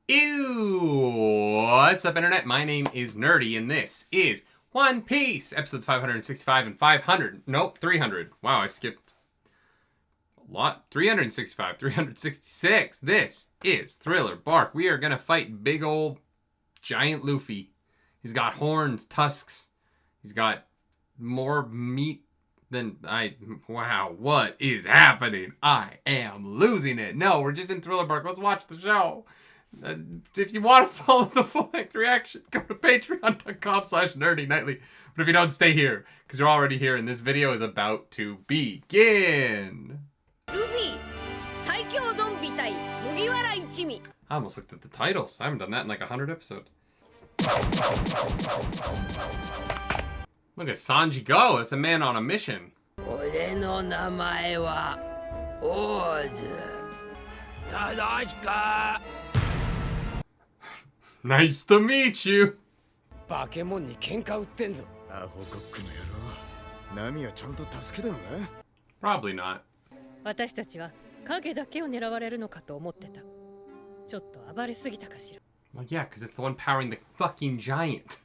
Ew! What's up, Internet? My name is Nerdy, and this is One Piece, episodes 565 and 500. Nope, 300. Wow, I skipped a lot. 365, 366. This is Thriller Bark. We are gonna fight big old giant Luffy. He's got horns, tusks. He's got more meat than wow, what is happening? I am losing it. No, we're just in Thriller Bark. Let's watch the show. If you want to follow the full-length reaction, go to patreon.com/nerdynightly. But if you don't, stay here, because you're already here, and this video is about to begin. Luffy, I almost looked at the titles. I haven't done that in like 100 episodes. Look at Sanji go. It's a man on a mission. Nice to meet you. Probably not. Well, yeah, because it's the one powering the fucking giant.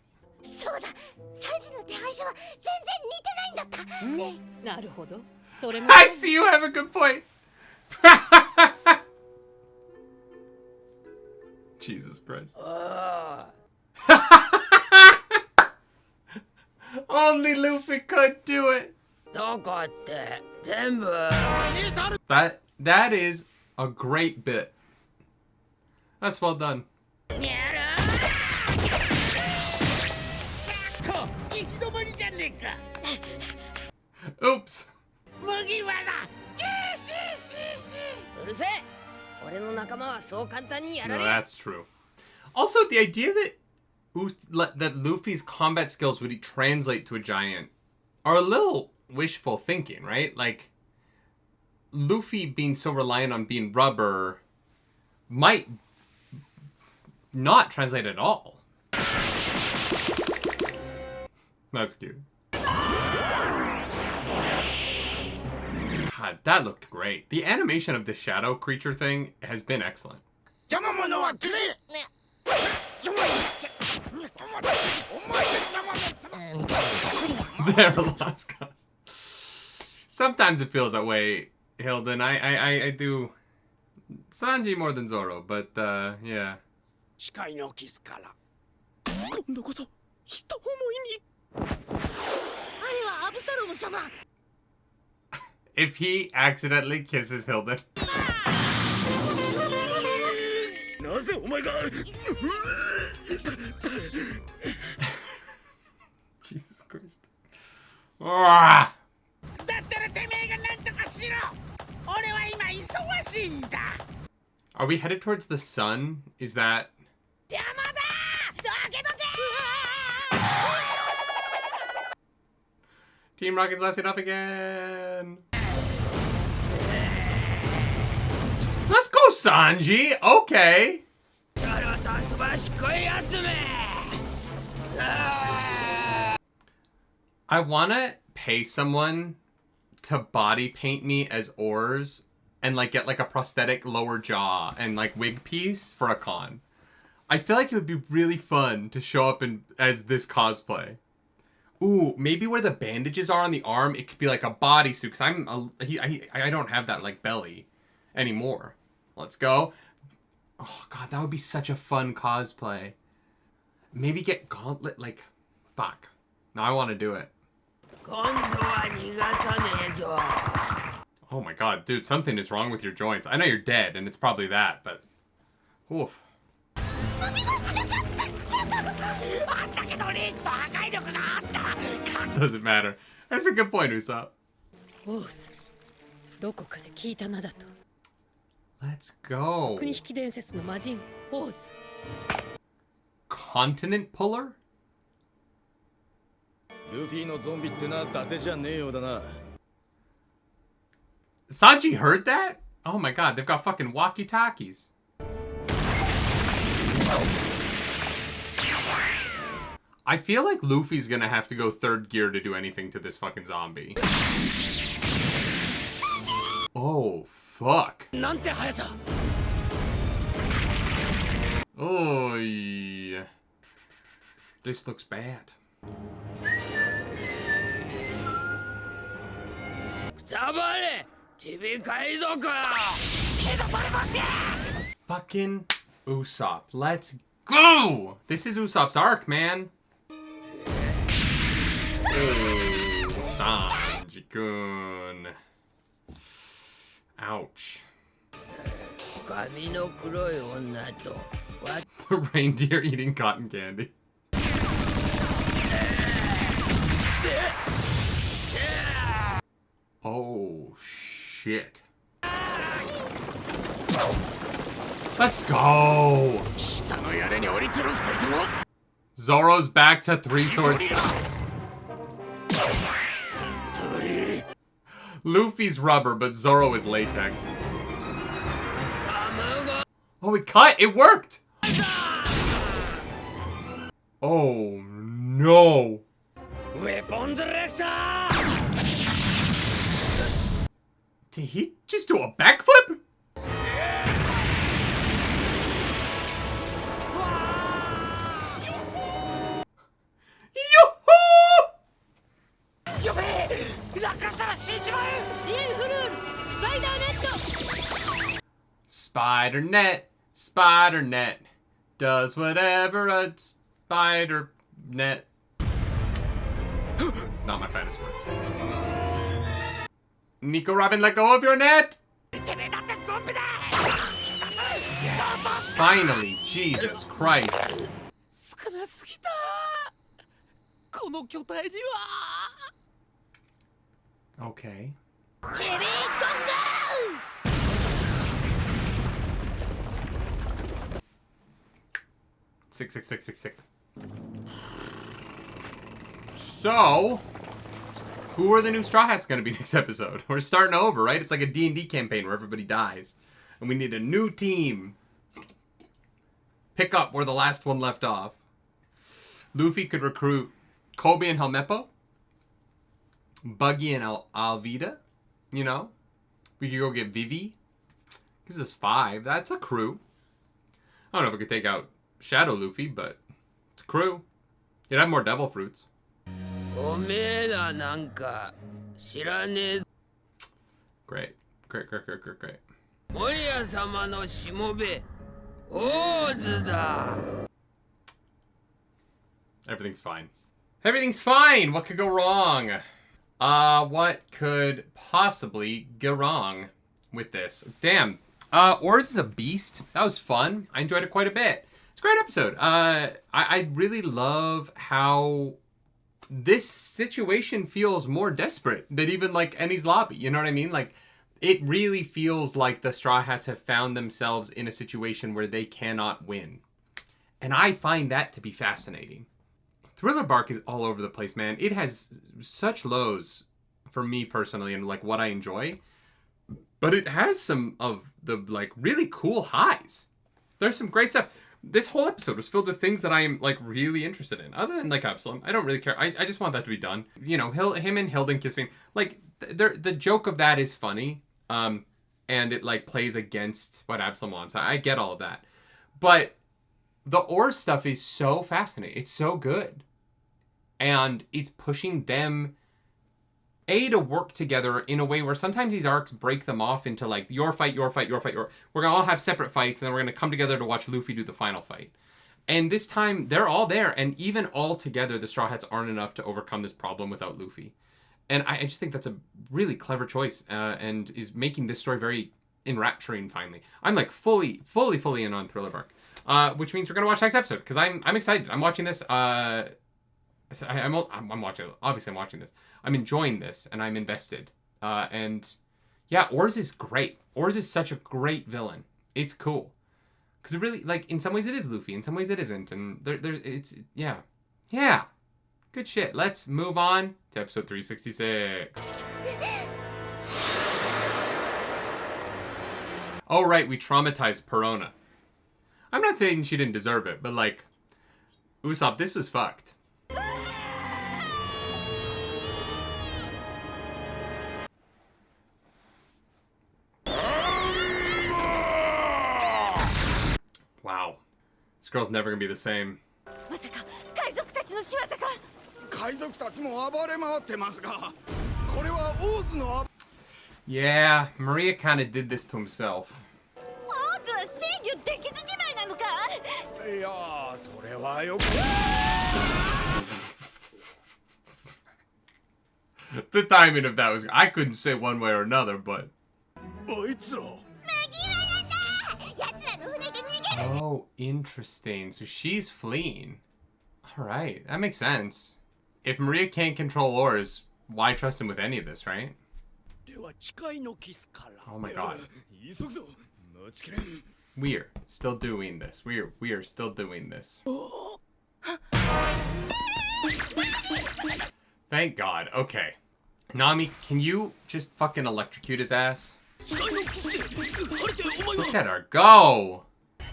I see you have a good point. Jesus Christ. Only Luffy could do it. That is a great bit. That's well done. Oops. No, that's true. Also, the idea that Luffy's combat skills would translate to a giant are a little wishful thinking, right? Like, Luffy being so reliant on being rubber might not translate at all. That's cute. God, that looked great. The animation of the shadow creature thing has been excellent. There, Lost Cause. Sometimes it feels that way, Hilden. I do. Sanji more than Zoro, but yeah. If he accidentally kisses Hilden. Oh my God. Jesus Christ. Ah. Are we headed towards the sun? Is that... Team Rocket's lasting off again. Let's go, Sanji. Okay. I want to pay someone to body paint me as oars and like get like a prosthetic lower jaw and like wig piece for a con. I feel like it would be really fun to show up as this cosplay. Ooh, maybe where the bandages are on the arm, it could be like a bodysuit. Cause I don't have that like belly anymore. Let's go. Oh God, that would be such a fun cosplay. Maybe get gauntlet, like, fuck. Now I want to do it. Oh my God, dude, something is wrong with your joints. I know you're dead, and it's probably that, but... Oof. Doesn't matter. That's a good point, Usopp. Let's go. Continent puller? Sanji heard that? Oh my God, they've got fucking walkie-talkies. I feel like Luffy's gonna have to go third gear to do anything to this fucking zombie. Oh, fuck. Oh, yeah. This looks bad. Fucking Usopp. Let's go! This is Usopp's arc, man. Oh, Sanji-kun. Ouch. The reindeer eating cotton candy. Oh, shit. Let's go! Zoro's back to 3 swords. Luffy's rubber, but Zoro is latex. Oh, it cut! It worked! Oh, no! Did he just do a backflip? Spider net does whatever a spider net. Not my finest word. Nico Robin, let go of your net! Yes, finally, Jesus Christ. Okay. Sick. So, who are the new Straw Hats going to be next episode? We're starting over, right? It's like a D&D campaign where everybody dies. And we need a new team. Pick up where the last one left off. Luffy could recruit Kobe and Helmeppo. Buggy and Alvida. You know? We could go get Vivi. Gives us 5. That's a crew. I don't know if we could take out Shadow Luffy, but it's a crew. You'd have more devil fruits. Great. Everything's fine. Everything's fine! What could go wrong? What could possibly go wrong with this? Damn. Oars is a beast. That was fun. I enjoyed it quite a bit. It's a great episode. I really love how this situation feels more desperate than even like Eni's lobby. You know what I mean? Like, it really feels like the Straw Hats have found themselves in a situation where they cannot win. And I find that to be fascinating. Thriller Bark is all over the place, man. It has such lows for me personally and like what I enjoy. But it has some of the like really cool highs. There's some great stuff. This whole episode was filled with things that I am like really interested in. Other than like Absalom, I don't really care. I just want that to be done. You know, him and Hilden kissing. Like the joke of that is funny. And it like plays against what Absalom wants. I get all of that. But the Ore stuff is so fascinating. It's so good. And it's pushing them to work together in a way where sometimes these arcs break them off into like your fight. We're gonna all have separate fights, and then we're gonna come together to watch Luffy do the final fight. And this time they're all there, and even all together, the Straw Hats aren't enough to overcome this problem without Luffy. And I just think that's a really clever choice, and is making this story very enrapturing. Finally, I'm like fully in on Thriller Bark, which means we're gonna watch next episode because I'm excited. I'm watching this. I'm watching. Obviously, I'm watching this. I'm enjoying this, and I'm invested. And yeah, Oars is great. Oars is such a great villain. It's cool because it really, like, in some ways it is Luffy, in some ways it isn't, and it's good shit. Let's move on to episode 366. Oh right, we traumatized Perona. I'm not saying she didn't deserve it, but like, Usopp, this was fucked. Wow. This girl's never gonna be the same. まさか海賊たちの仕業か。海賊たちも暴れ回ってますが、これはオーズの Yeah, Maria kind of did this to himself. オーズは制御できずじまいなのか。いやー、それはよく The timing of that was... I couldn't say one way or another, but... あいつら Oh, interesting. So she's fleeing. Alright, that makes sense. If Maria can't control oars, why trust him with any of this, right? では誓いのキスから Oh my god. 急ぐぞ待ちきれん We're still doing this. We are still doing this. Thank God. Okay. Nami, can you just fucking electrocute his ass? 誓いのキスで晴れてお前 Look は at her go!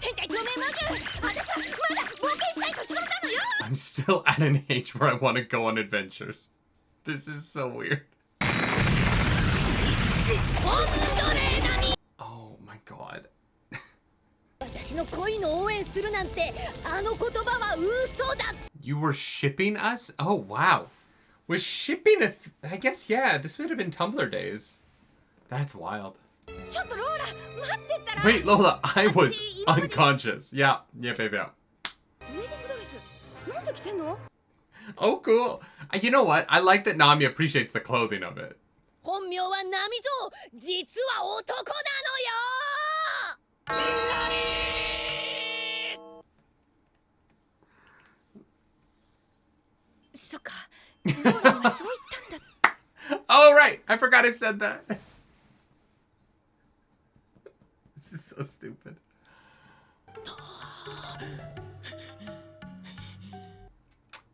変態透明マーク。私はまだ冒険したい年頃なのよ。 I'm still at an age where I want to go on adventures. This is so weird. Oh my god. 私の恋の応援するなんてあの言葉は嘘だ。 You were shipping us? Oh wow. Was shipping I guess, yeah, this would have been Tumblr days. That's wild. ちょっとローラ待ってたら。 Wait, Lola, I was unconscious. Yeah, baby. ウェディングドレスなんで着てんの？ Oh, cool. You know what? I like that Nami appreciates the clothing of it. 本名はナミゾウ。実は男なのよ。 そっか。ローラはそう言ったんだ。 Oh, right. I forgot I said that. This is so stupid.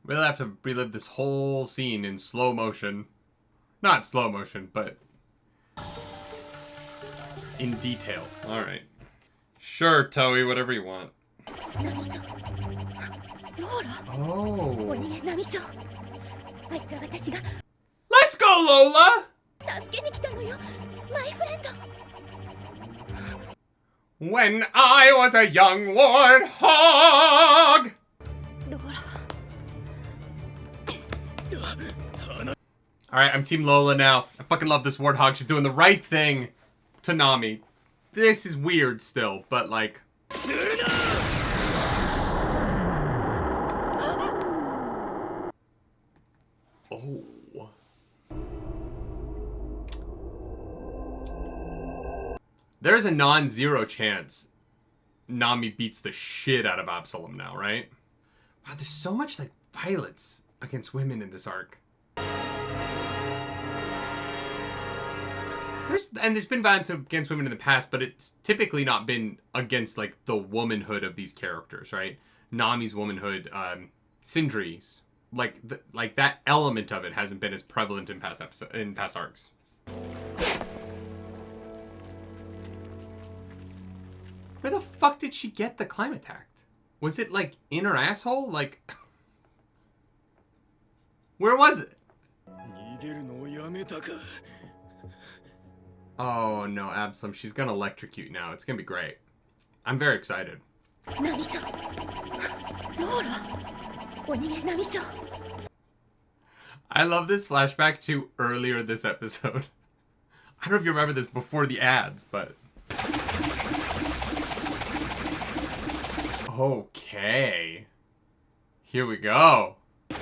We'll have to relive this whole scene in slow motion. Not slow motion, but in detail. Alright. Sure, Toei, whatever you want. ナミゾウ。ローラ。お Oh. 逃げナミゾウ。あいつは私が Let's go, Lola! 助けに来たのよ。マイフレンド。 When I was a young warthog! ローラ。 Alright, I'm Team Lola now. I fucking love this warthog. She's doing the right thing to Nami. This is weird still, but like... Oh. There's a non-zero chance Nami beats the shit out of Absalom now, right? Wow, there's so much like violence against women in this arc. There's been violence against women in the past, but it's typically not been against like the womanhood of these characters, right? Nami's womanhood, Sindri's, like that element of it hasn't been as prevalent in past arcs. Where the fuck did she get the climate attacked? Was it like in her asshole? Like, where was it? 逃げるのをやめたか Oh no, Absalom, she's gonna electrocute now. It's gonna be great. I'm very excited. ナミゾウ。ローラ。お逃げナミゾウ。 I love this flashback to earlier this episode. I don't know if you remember this before the ads, but... Okay. Here we go. I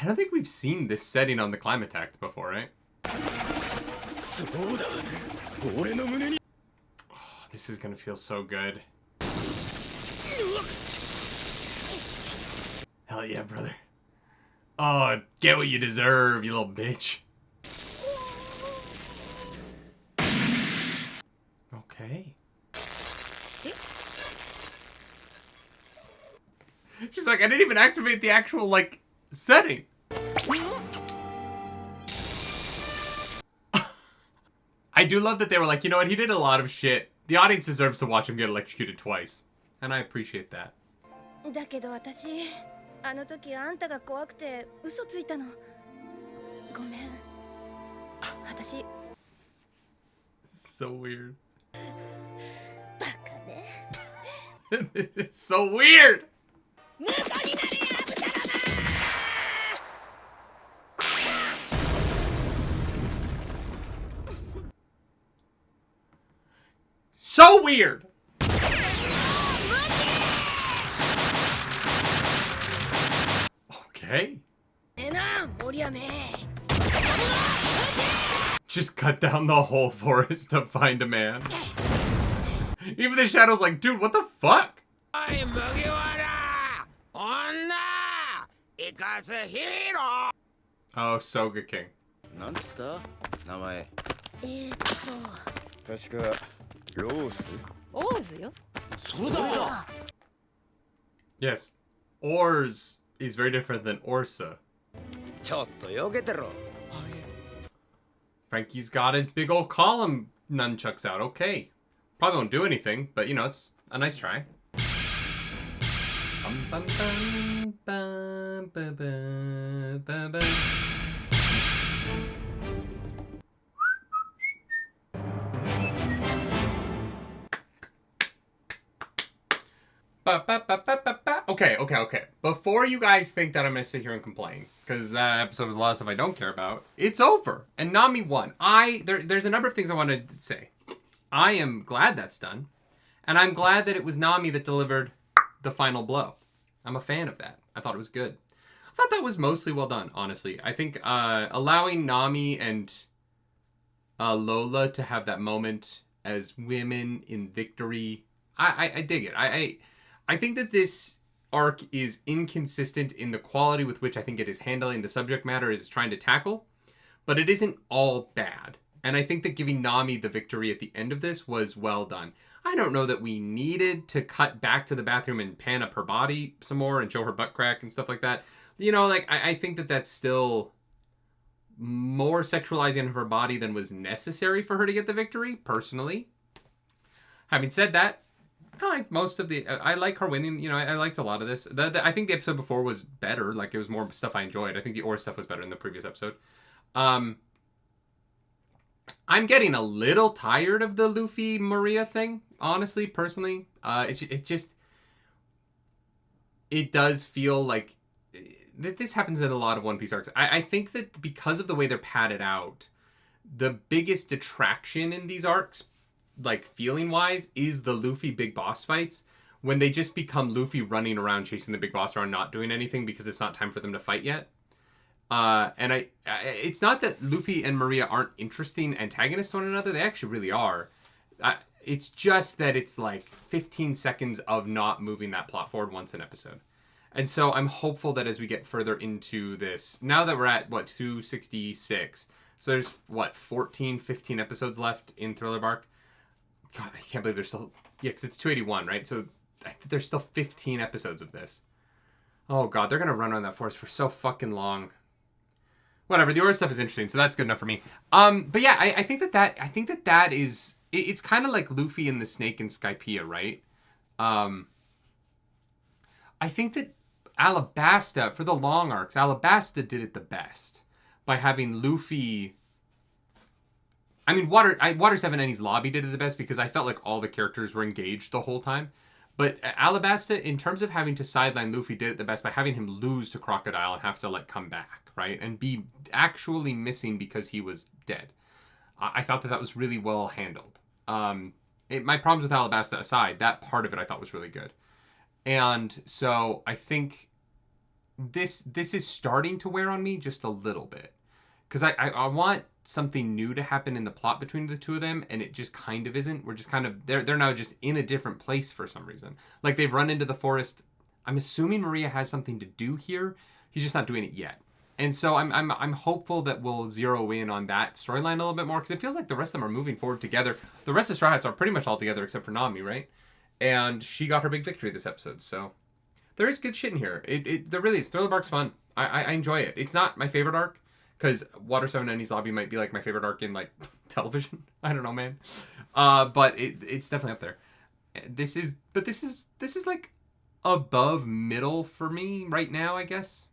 don't think we've seen this setting on the climate attack before, right? そうだ俺の胸に Oh, this is gonna feel so good. Hell yeah, brother. Oh, get what you deserve, you little bitch. Okay. She's like, I didn't even activate the actual, like, setting. I do love that they were like, you know what, he did a lot of shit. The audience deserves to watch him get electrocuted twice. And I appreciate that. だけど私あの時あんたが怖くて嘘ついたの。ごめん。私 So weird. バカね。This is so weird. So weird. Okay. Just cut down the whole forest to find a man. Even the shadow's like, dude, what the fuck? Oh, Soga King. なんつった名前確かロースオーズよ。そうだ Yes. Ors is very different than Orsa. ちょっとよけてろ Frankie's got his big old column nunchucks out. Okay. Probably won't do anything, but you know, it's a nice try. Bum, bum, bum, bum, bum, bum, bum, bum. Okay. Before you guys think that I'm gonna sit here and complain, because that episode was a lot of stuff I don't care about, it's over. And Nami won. There's a number of things I want to say. I am glad that's done. And I'm glad that it was Nami that delivered the final blow. I'm a fan of that. I thought it was good. I thought that was mostly well done, honestly. I think allowing Nami and Lola to have that moment as women in victory, I dig it. I think that this arc is inconsistent in the quality with which I think it is handling the subject matter it is trying to tackle, but it isn't all bad. And I think that giving Nami the victory at the end of this was well done. I don't know that we needed to cut back to the bathroom and pan up her body some more and show her butt crack and stuff like that. You know, like, I think that that's still more sexualizing of her body than was necessary for her to get the victory, personally. Having said that, I like most of the... I like her winning. You know, I liked a lot of this. I think the episode before was better. Like, it was more stuff I enjoyed. I think the Ore stuff was better in the previous episode. I'm getting a little tired of the Luffy Maria thing, honestly, personally. It does feel like this happens in a lot of One Piece arcs. I think that because of the way they're padded out, the biggest detraction in these arcs, like feeling wise, is the Luffy big boss fights, when they just become Luffy running around chasing the big boss around, not doing anything because it's not time for them to fight yet. And it's not that Luffy and Maria aren't interesting antagonists to one another. They actually really are. It's just that it's like 15 seconds of not moving that plot forward once an episode. And so I'm hopeful that as we get further into this, now that we're at, 266, so there's, 14, 15 episodes left in Thriller Bark? God, I can't believe there's still... Yeah, because it's 281, right? So there's still 15 episodes of this. Oh, God, they're going to run around that forest for so fucking long. Whatever, the Aura stuff is interesting, so that's good enough for me. But yeah, I think that is... It's kind of like Luffy and the Snake and Skypiea, right? I think that Alabasta, for the long arcs, Alabasta did it the best by having Luffy... I mean, Water 7 Annie's Lobby did it the best because I felt like all the characters were engaged the whole time. But Alabasta, in terms of having to sideline Luffy, did it the best by having him lose to Crocodile and have to, like, come back, right? And be actually missing because he was dead. I thought that was really well handled. My problems with Alabasta aside, that part of it I thought was really good. And so I think this is starting to wear on me just a little bit. Because I want something new to happen in the plot between the two of them, and it just kind of isn't. We're just kind of... They're now just in a different place for some reason. Like, they've run into the forest. I'm assuming Maria has something to do here. He's just not doing it yet. And so I'm hopeful that we'll zero in on that storyline a little bit more, because it feels like the rest of them are moving forward together. The rest of Straw Hats are pretty much all together except for Nami, right? And she got her big victory this episode, so... There is good shit in here. There really is. Thriller Bark's fun. I enjoy it. It's not my favorite arc, because Water 7 Annie's Lobby might be like my favorite arc in, like, television. I don't know, man. But it's definitely up there. This is like above middle for me right now, I guess.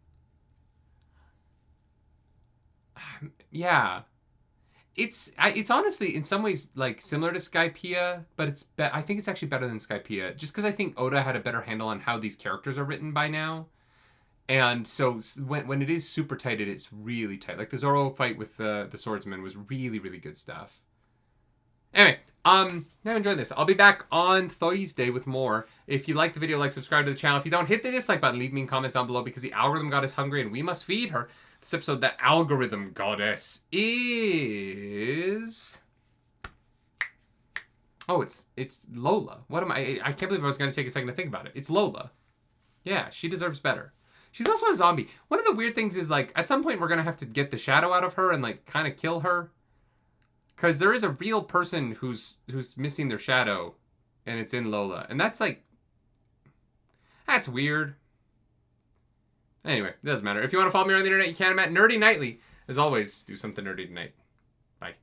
Yeah. It's honestly in some ways like similar to Skypiea, but I think it's actually better than Skypiea, just because I think Oda had a better handle on how these characters are written by now. And so when it is super tight, it's really tight. Like the Zoro fight with the swordsman was really, really good stuff. Anyway, I enjoyed this. I'll be back on Thursday with more. If you like the video, like, subscribe to the channel. If you don't, hit the dislike button. Leave me in comments down below because the algorithm god is hungry and we must feed her. This episode, the algorithm goddess is... Oh, it's Lola. What am I can't believe I was going to take a second to think about it. It's Lola. Yeah, she deserves better. She's also a zombie. One of the weird things is, like, at some point we're going to have to get the shadow out of her and, like, kind of kill her. Because there is a real person who's missing their shadow, and it's in Lola. And that's, like... That's weird. Anyway, it doesn't matter. If you want to follow me on the internet, you can. I'm at nerdynightly. As always, do something nerdy tonight. Bye.